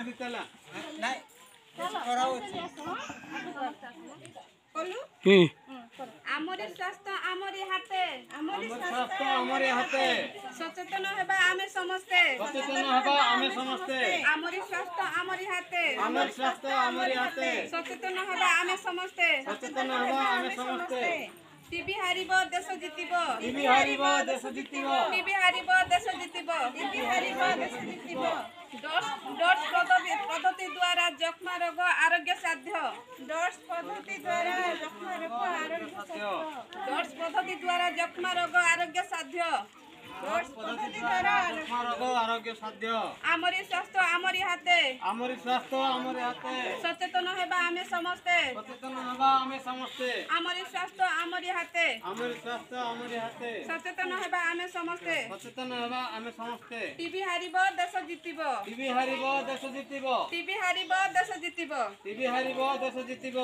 TV चला नहीं कराओ आमरी स्वास्थ्य आमरी हाथे स्वास्थ्य आमरी हाथे सचेतन हेबा आमे समस्ते सचेतन हबा आमे समस्ते आमरी स्वास्थ्य आमरी हाथे आमर स्वास्थ्य आमरी हाथे सचेतन हेबा आमे समस्ते सचेतन हबा आमे समस्ते टीबी हारिब देश जितिब टीवी हारिब देश जितिब टीबी हारिब देश जितिब टीबी हारिब देश जितिब डोज पद्धति द्वारा जख्मा रोग आरोग्य साध्य डोज पद्धति द्वारा जख्मा रोग आरोग्य साध्य डोज पद्धति द्वारा जख्मा रोग आरोग्य साध्य डोज पद्धति द्वारा जख्मा रोग आरोग्य साध्य आमरी स्वास्थ्य आमरी हाथे आमरी स्वास्थ्य आमरी हाथे सचेतन हेबा आमे समस्ते सचेतन हबा आमे समस्ते आमरी स्वास्थ्य आमरी हाथे आमरी स्वास्थ्य आमरी हाथे सचेतन हेबा आमे समस्ते सचेतन हबा आमे समस्ते टीबी हारिब देश जितिब टीवी हारिब देश जितिब टीबी हारिब देश जितिब टीवी हारिब देश जितिब